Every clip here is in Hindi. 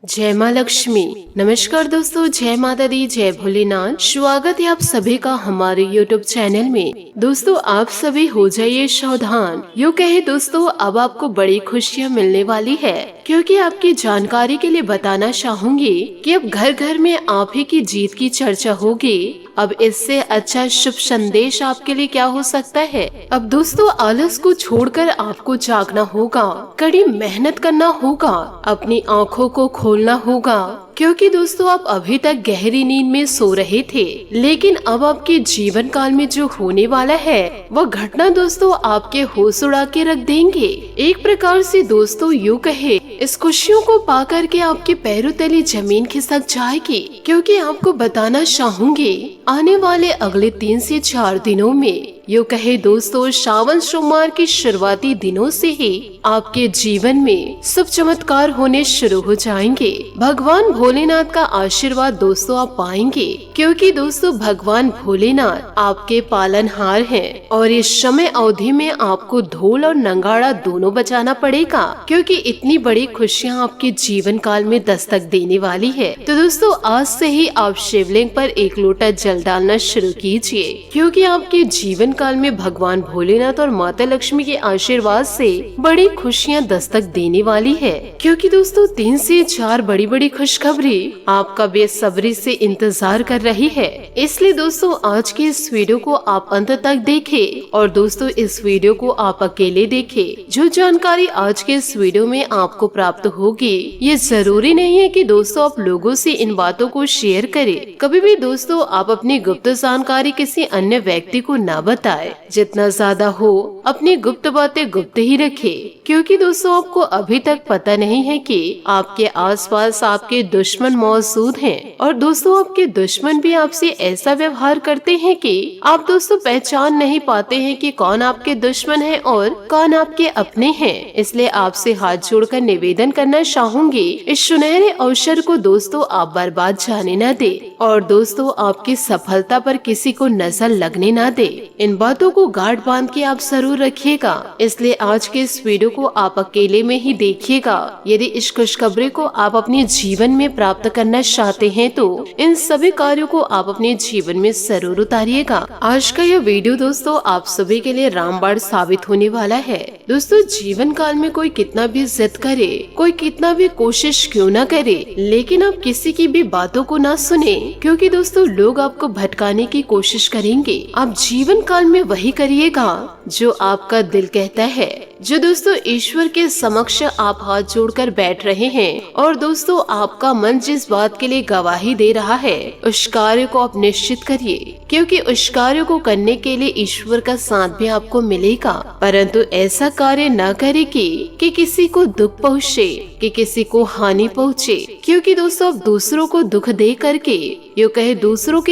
जय माँ लक्ष्मी। नमस्कार दोस्तों, जय माता दी, जय भोलेनाथ। स्वागत है आप सभी का हमारे YouTube चैनल में। दोस्तों आप सभी हो जाइए सावधान। यूँ कहे दोस्तों अब आपको बड़ी खुशियाँ मिलने वाली है, क्योंकि आपकी जानकारी के लिए बताना चाहूंगी कि अब घर घर में आप ही की जीत की चर्चा होगी। अब इससे अच्छा शुभ संदेश आपके लिए क्या हो सकता है। अब दोस्तों आलस को छोड़कर आपको जागना होगा, कड़ी मेहनत करना होगा, अपनी आँखों को खोलना होगा, क्योंकि दोस्तों आप अभी तक गहरी नींद में सो रहे थे, लेकिन अब आपके जीवन काल में जो होने वाला है वह घटना दोस्तों आपके होश उड़ा के रख देंगे। एक प्रकार से दोस्तों यूँ कहे इस खुशियों को पाकर के आपके पैरों तले जमीन खिसक जाएगी, क्योंकि आपको बताना चाहूंगी आने वाले अगले 3 से 4 दिनों में यूँ कहे दोस्तों श्रावण सोमवार के शुरुआती दिनों से ही आपके जीवन में शुभ चमत्कार होने शुरू हो जाएंगे। भगवान भोलेनाथ का आशीर्वाद दोस्तों आप पाएंगे, क्योंकि दोस्तों भगवान भोलेनाथ आपके पालनहार हैं और इस समय अवधि में आपको ढोल और नगाड़ा दोनों बजाना पड़ेगा, क्योंकि इतनी बड़ी खुशियाँ आपके जीवन काल में दस्तक देने वाली है। तो दोस्तों आज से ही आप शिवलिंग पर 1 लोटा जल डालना शुरू कीजिए, क्योंकि आपके जीवन काल में भगवान भोलेनाथ और माता लक्ष्मी के आशीर्वाद से बड़ी खुशियाँ दस्तक देने वाली है। क्योंकि दोस्तों 3 से 4 बड़ी बड़ी खुशखबरी आपका बेसब्री से इंतजार कर रही है। इसलिए दोस्तों आज के इस वीडियो को आप अंत तक देखें, और दोस्तों इस वीडियो को आप अकेले देखें। जो जानकारी आज के इस वीडियो में आपको प्राप्त होगी, ये जरूरी नहीं है कि दोस्तों आप लोगों से इन बातों को शेयर करें। कभी भी दोस्तों आप अपनी गुप्त जानकारी किसी अन्य व्यक्ति को न बताएं। जितना ज्यादा हो अपनी गुप्त बातें गुप्त ही रखें, क्योंकि दोस्तों आपको अभी तक पता नहीं है कि आपके आसपास आपके दुश्मन मौजूद हैं, और दोस्तों आपके दुश्मन भी आपसे ऐसा व्यवहार करते हैं कि आप दोस्तों पहचान नहीं पाते हैं कि कौन आपके दुश्मन है और कौन आपके अपने हैं। इसलिए आपसे हाथ जोड़कर निवेदन करना चाहूंगी, इस सुनहरे अवसर को दोस्तों आप बर्बाद जाने न दे, और दोस्तों आपकी सफलता पर किसी को नजर लगने न दे। इन बातों को गांठ बांध के आप जरूर रखिएगा। इसलिए आज के इस वीडियो को आप अकेले में ही देखिएगा। यदि इस खुशखबरी को आप अपने जीवन में प्राप्त करना चाहते हैं तो इन सभी कार्यों को आप अपने जीवन में जरूर उतारिएगा। आज का यह वीडियो दोस्तों आप सभी के लिए रामबाण साबित होने वाला है। दोस्तों जीवन काल में कोई कितना भी जिद करे, कोई कितना भी कोशिश क्यों न करे, लेकिन आप किसी की भी बातों को ना सुने, क्योंकि दोस्तों लोग आपको भटकाने की कोशिश करेंगे। आप जीवन काल में वही करिएगा जो आपका दिल कहता है। जो दोस्तों ईश्वर के समक्ष आप हाथ जोड़कर बैठ रहे हैं, और दोस्तों आपका मन जिस बात के लिए गवाही दे रहा है उस कार्य को आप निश्चित करिए, क्योंकि उस कार्य को करने के लिए ईश्वर का साथ भी आपको मिलेगा। परंतु ऐसा कार्य न करे कि किसी को दुख पहुँचे, कि किसी को हानि पहुँचे, क्योंकि दोस्तों आप दूसरों को दुख दे करके यूँ कहे दूसरों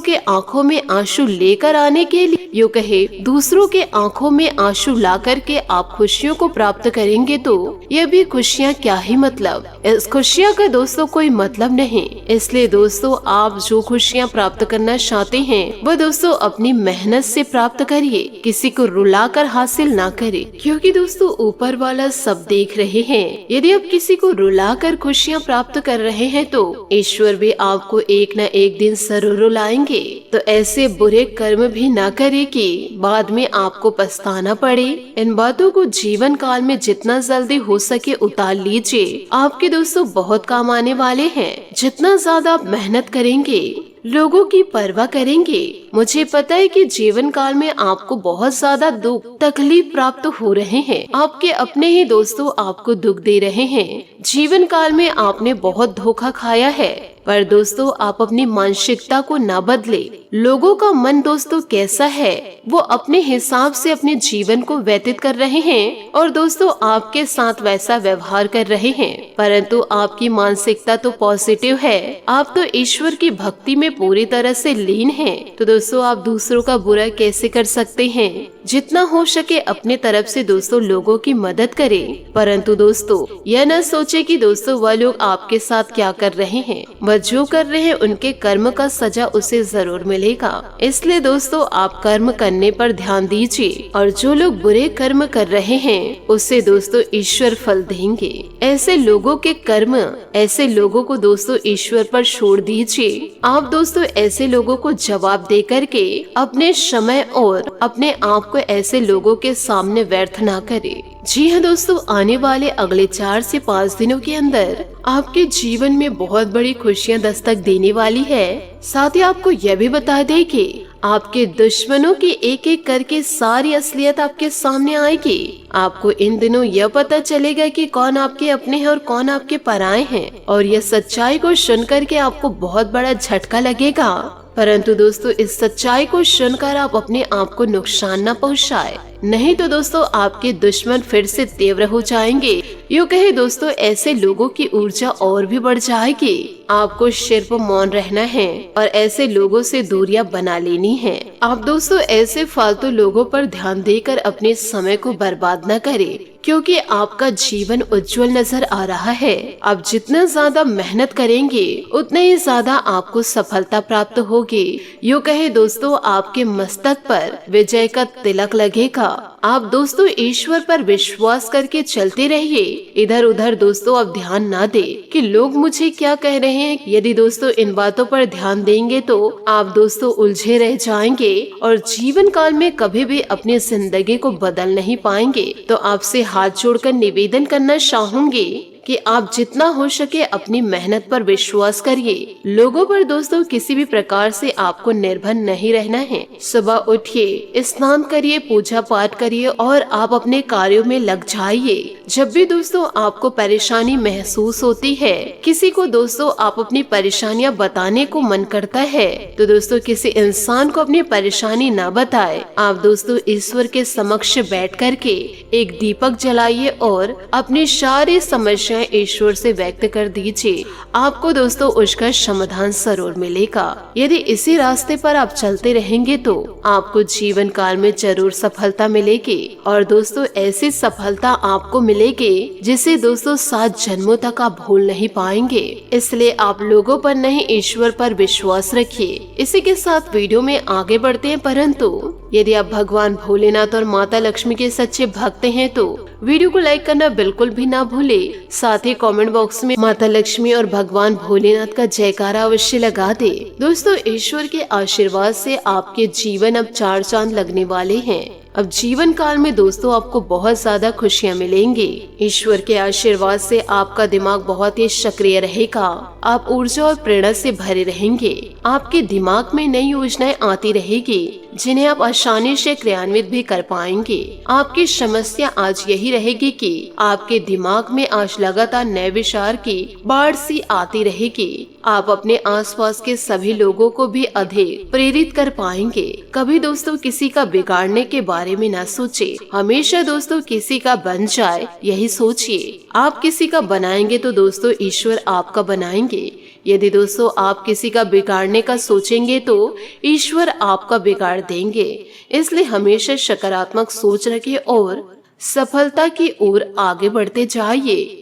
के आंखों में आंसू लेकर आने के लिए, यूँ कहे दूसरों के आंखों में आंसू ला करके आप खुशियों को प्राप्त करेंगे तो यह भी खुशियाँ क्या ही मतलब। इस खुशियाँ का दोस्तों कोई मतलब नहीं। इसलिए दोस्तों आप जो खुशियाँ प्राप्त करना चाहते हैं वो दोस्तों अपनी मेहनत से प्राप्त करिए, किसी को रुलाकर हासिल ना करे, क्योंकि दोस्तों ऊपर वाला सब देख रहे हैं। यदि आप किसी को रुलाकर खुशियाँ प्राप्त कर रहे हैं तो ईश्वर भी आपको एक न एक दिन जरूर रुलाएंगे। तो ऐसे बुरे कर्म भी ना करे कि बाद में आपको पछताना पड़े। इन बातों को जीवन काल में जितना जल्दी हो सके उतार लीजिए, आपके दोस्तों बहुत काम आने वाले हैं। जितना ज्यादा आप मेहनत करेंगे, लोगों की परवाह करेंगे, मुझे पता है कि जीवन काल में आपको बहुत ज्यादा दुख तकलीफ प्राप्त हो रहे हैं। आपके अपने ही दोस्तों आपको दुख दे रहे हैं। जीवन काल में आपने बहुत धोखा खाया है, पर दोस्तों आप अपनी मानसिकता को ना बदले। लोगों का मन दोस्तों कैसा है वो अपने हिसाब से अपने जीवन को व्यतीत कर रहे हैं, और दोस्तों आपके साथ वैसा व्यवहार कर रहे हैं। परंतु आपकी मानसिकता तो पॉजिटिव है, आप तो ईश्वर की भक्ति में पूरी तरह से लीन हैं। तो दोस्तों आप दूसरों का बुरा कैसे कर सकते हैं। जितना हो सके अपने तरफ से दोस्तों लोगों की मदद करें, परंतु दोस्तों यह न सोचे कि दोस्तों वह लोग आपके साथ क्या कर रहे हैं, वह जो कर रहे हैं उनके कर्म का सजा उसे जरूर मिलेगा। इसलिए दोस्तों आप कर्म करने पर ध्यान दीजिए और जो लोग बुरे कर्म कर रहे हैं उससे दोस्तों ईश्वर फल देंगे। ऐसे लोगों के कर्म, ऐसे लोगों को दोस्तों ईश्वर पर छोड़ दीजिए। आप दोस्तों ऐसे लोगों को जवाब दे करके अपने समय और अपने आप को ऐसे लोगों के सामने व्यर्थ ना करें। जी हाँ दोस्तों, आने वाले अगले 4 से 5 दिनों के अंदर आपके जीवन में बहुत बड़ी खुशियाँ दस्तक देने वाली है। साथ ही आपको यह भी बता दें कि आपके दुश्मनों की एक एक करके सारी असलियत आपके सामने आएगी। आपको इन दिनों यह पता चलेगा कि कौन आपके अपने हैं और कौन आपके पराये हैं, और यह सच्चाई को सुनकर के आपको बहुत बड़ा झटका लगेगा। परंतु दोस्तों इस सच्चाई को सुनकर आप अपने आप को नुकसान न पहुंचाए, नहीं तो दोस्तों आपके दुश्मन फिर से तीव्र हो जाएंगे। यूँ कहे दोस्तों ऐसे लोगों की ऊर्जा और भी बढ़ जाएगी। आपको सिर्फ मौन रहना है और ऐसे लोगों से दूरियां बना लेनी है। आप दोस्तों ऐसे फालतू लोगों पर ध्यान देकर अपने समय को बर्बाद न करें, क्योंकि आपका जीवन उज्जवल नजर आ रहा है। आप जितना ज्यादा मेहनत करेंगे उतना ही ज्यादा आपको सफलता प्राप्त होगी। यूँ कहे दोस्तों आपके मस्तक पर विजय का तिलक लगेगा। आप दोस्तों ईश्वर पर विश्वास करके चलते रहिए। इधर उधर दोस्तों आप ध्यान ना दे कि लोग मुझे क्या कह रहे हैं। यदि दोस्तों इन बातों पर ध्यान देंगे तो आप दोस्तों उलझे रह जाएंगे और जीवन काल में कभी भी अपनी जिंदगी को बदल नहीं पाएंगे। तो आपसे हाथ जोड़कर निवेदन करना चाहूंगी कि आप जितना हो सके अपनी मेहनत पर विश्वास करिए। लोगों पर दोस्तों किसी भी प्रकार से आपको निर्भर नहीं रहना है। सुबह उठिए, स्नान करिए, पूजा पाठ करिए और आप अपने कार्यों में लग जाइए। जब भी दोस्तों आपको परेशानी महसूस होती है, किसी को दोस्तों आप अपनी परेशानियां बताने को मन करता है, तो दोस्तों किसी इंसान को अपनी परेशानी न बताए। आप दोस्तों ईश्वर के समक्ष बैठ करके एक दीपक जलाइए और अपनी सारी समस्या ईश्वर से व्यक्त कर दीजिए। आपको दोस्तों उसका समाधान जरूर मिलेगा। यदि इसी रास्ते पर आप चलते रहेंगे तो आपको जीवन काल में जरूर सफलता मिलेगी, और दोस्तों ऐसी सफलता आपको मिलेगी जिसे दोस्तों 7 जन्मों तक आप भूल नहीं पाएंगे। इसलिए आप लोगों पर नहीं ईश्वर पर विश्वास रखिए। इसी के साथ वीडियो में आगे बढ़ते हैं, परंतु यदि आप भगवान भोलेनाथ और माता लक्ष्मी के सच्चे भक्त हैं तो वीडियो को लाइक करना बिल्कुल भी ना भूले। साथ ही कमेंट बॉक्स में माता लक्ष्मी और भगवान भोलेनाथ का जयकारा अवश्य लगा दे। दोस्तों ईश्वर के आशीर्वाद से आपके जीवन अब 4 चांद लगने वाले हैं। अब जीवन काल में दोस्तों आपको बहुत ज्यादा खुशियाँ मिलेंगी। ईश्वर के आशीर्वाद से आपका दिमाग बहुत ही सक्रिय रहेगा। आप ऊर्जा और प्रेरणा से भरे रहेंगे। आपके दिमाग में नई योजनाएं आती रहेगी जिन्हें आप आसानी से क्रियान्वित भी कर पाएंगे। आपकी समस्या आज यही रहेगी कि आपके दिमाग में आज लगातार नए विचार की बाढ़ सी आती रहेगी। आप अपने आसपास के सभी लोगों को भी अधिक प्रेरित कर पाएंगे। कभी दोस्तों किसी का बिगाड़ने के बारे में न सोचे, हमेशा दोस्तों किसी का बन जाए यही सोचिए। आप किसी का बनाएंगे तो दोस्तों ईश्वर आपका बनाएंगे। यदि दोस्तों आप किसी का बिगाड़ने का सोचेंगे तो ईश्वर आपका बिगाड़ देंगे। इसलिए हमेशा सकारात्मक सोच रखें और सफलता की ओर आगे बढ़ते जाइए।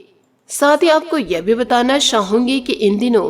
साथ ही आपको यह भी बताना चाहूंगी कि इन दिनों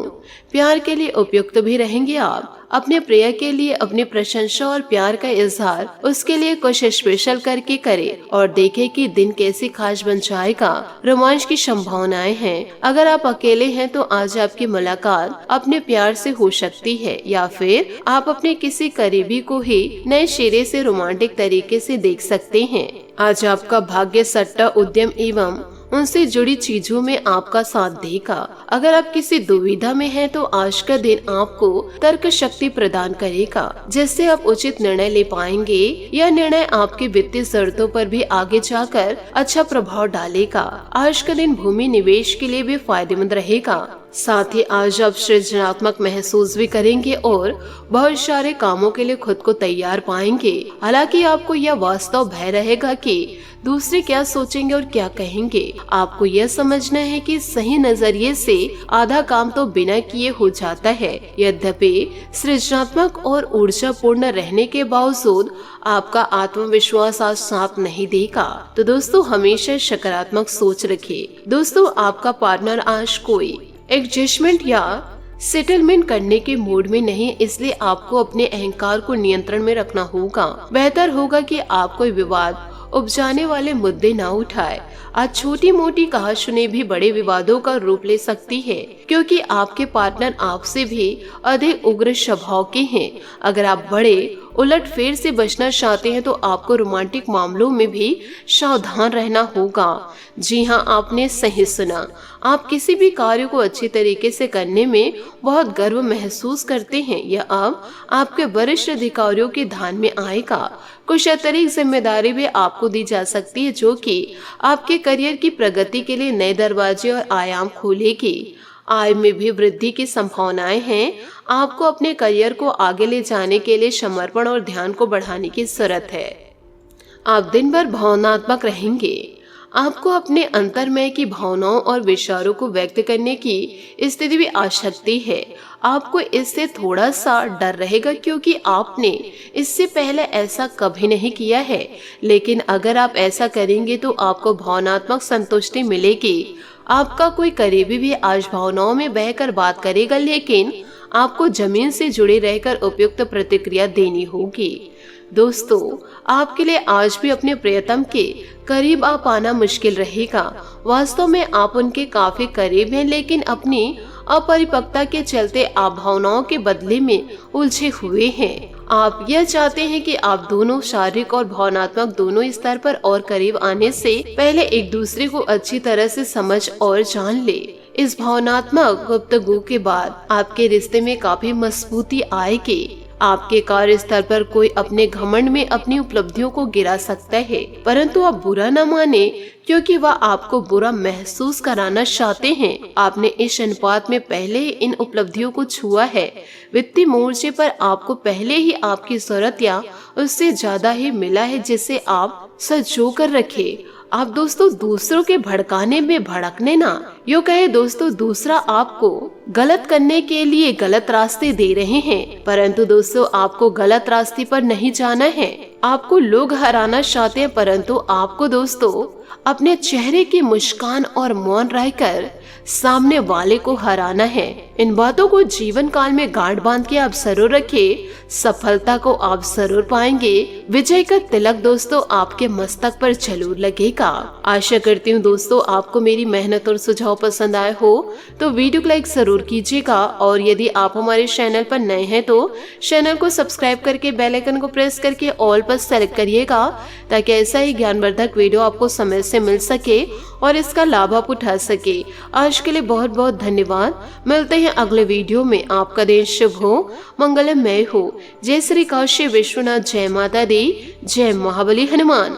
प्यार के लिए उपयुक्त भी रहेंगे। आप अपने प्रिय के लिए अपनी प्रशंसा और प्यार का इजहार उसके लिए कुछ स्पेशल करके करें और देखें कि दिन कैसे खास बन जाएगा। रोमांच की संभावनाएं हैं। अगर आप अकेले हैं तो आज आपकी मुलाकात अपने प्यार से हो सकती है, या फिर आप अपने किसी करीबी को ही नए सिरे से रोमांटिक तरीके से देख सकते हैं। आज आपका भाग्य सट्टा, उद्यम एवं उनसे जुड़ी चीजों में आपका साथ देगा। अगर आप किसी दुविधा में हैं तो आज का दिन आपको तर्क शक्ति प्रदान करेगा, जिससे आप उचित निर्णय ले पाएंगे। यह निर्णय आपके वित्तीय शर्तों पर भी आगे जाकर अच्छा प्रभाव डालेगा। आज का दिन भूमि निवेश के लिए भी फायदेमंद रहेगा। साथ ही आज आप सृजनात्मक महसूस भी करेंगे और बहुत सारे कामों के लिए खुद को तैयार पाएंगे। हालांकि आपको यह वास्तव भय रहेगा कि दूसरे क्या सोचेंगे और क्या कहेंगे। आपको यह समझना है कि सही नजरिए से आधा काम तो बिना किए हो जाता है। यद्यपि सृजनात्मक और ऊर्जापूर्ण रहने के बावजूद आपका आत्मविश्वास आज साथ नहीं देगा। तो दोस्तों हमेशा सकारात्मक सोच रखिए। दोस्तों आपका पार्टनर आज कोई एडजस्टमेंट या सेटलमेंट करने के मूड में नहीं, इसलिए आपको अपने अहंकार को नियंत्रण में रखना होगा। बेहतर होगा कि आप कोई विवाद उपजाने वाले मुद्दे ना उठाए। आज छोटी मोटी कहासुनी भी बड़े विवादों का रूप ले सकती है, क्योंकि आपके पार्टनर आपसे भी अधिक उग्र स्वभाव के हैं। अगर आप बड़े उलटफेर से बचना चाहते हैं तो आपको रोमांटिक मामलों में भी सावधान रहना होगा। जी हाँ, आपने सही सुना। आप किसी भी कार्य को अच्छी तरीके से करने में बहुत गर्व महसूस करते हैं। यह अब आपके वरिष्ठ अधिकारियों के ध्यान में आएगा। कुछ अतिरिक्त जिम्मेदारी भी आपको दी जा सकती है, जो कि आपके करियर की प्रगति के लिए नए दरवाजे और आयाम खोलेगी। आय में भी वृद्धि की संभावनाएं हैं। आपको अपने करियर को आगे ले जाने के लिए समर्पण और ध्यान को बढ़ाने की जरूरत है। आप दिन भर भावनात्मक रहेंगे। आपको अपने अंतर्मय की भावनाओं और विचारों को व्यक्त करने की स्थिति भी आ सकती है। आपको इससे थोड़ा सा डर रहेगा, क्योंकि आपने इससे पहले ऐसा कभी नहीं किया है। लेकिन अगर आप ऐसा करेंगे तो आपको भावनात्मक संतुष्टि मिलेगी। आपका कोई करीबी भी आज भावनाओं में बहकर बात करेगा, लेकिन आपको जमीन से जुड़े रहकर उपयुक्त प्रतिक्रिया देनी होगी। दोस्तों आपके लिए आज भी अपने प्रियतम के करीब आ पाना मुश्किल रहेगा। वास्तव में आप उनके काफी करीब हैं, लेकिन अपनी अपरिपक्वता के चलते आप भावनाओं के बदले में उलझे हुए हैं। आप यह चाहते हैं कि आप दोनों शारीरिक और भावनात्मक दोनों स्तर पर और करीब आने से पहले एक दूसरे को अच्छी तरह से समझ और जान ले। इस भावनात्मक गुफ्तगू के बाद आपके रिश्ते में काफी मजबूती आएगी। आपके कार्यस्थल पर कोई अपने घमंड में अपनी उपलब्धियों को गिरा सकता है, परंतु आप बुरा न माने, क्योंकि वह आपको बुरा महसूस कराना चाहते हैं। आपने इस अनुपात में पहले इन उपलब्धियों को छुआ है। वित्तीय मोर्चे पर आपको पहले ही आपकी जरूरत या उससे ज्यादा ही मिला है, जिसे आप संजो कर रखे। आप दोस्तों दूसरों के भड़काने में भड़कने ना, यो कहे दोस्तों दूसरा आपको गलत करने के लिए गलत रास्ते दे रहे हैं, परंतु दोस्तों आपको गलत रास्ते पर नहीं जाना है। आपको लोग हराना चाहते हैं, परंतु आपको दोस्तों अपने चेहरे की मुस्कान और मौन रहकर सामने वाले को हराना है। इन बातों को जीवन काल में गांठ बांध के आप जरूर रखें। सफलता को आप जरूर पाएंगे। विजय का तिलक दोस्तों आपके मस्तक पर जरूर लगेगा। आशा करती हूँ दोस्तों आपको मेरी मेहनत और सुझाव पसंद आए हो तो वीडियो को लाइक जरूर कीजिएगा, और यदि आप हमारे चैनल पर नए हैं तो चैनल को सब्सक्राइब करके बेल आइकन को प्रेस करके ऑल पर सेलेक्ट करिएगा, ताकि ऐसा ही ज्ञानवर्धक वीडियो आपको समय से मिल सके और इसका लाभ आप उठा सके। आज के लिए बहुत बहुत धन्यवाद। मिलते हैं अगले वीडियो में। आपका दिन शुभ हो, मंगलमय हो। जय श्री काशी विश्वनाथ, जय माता दी, जय महाबली हनुमान।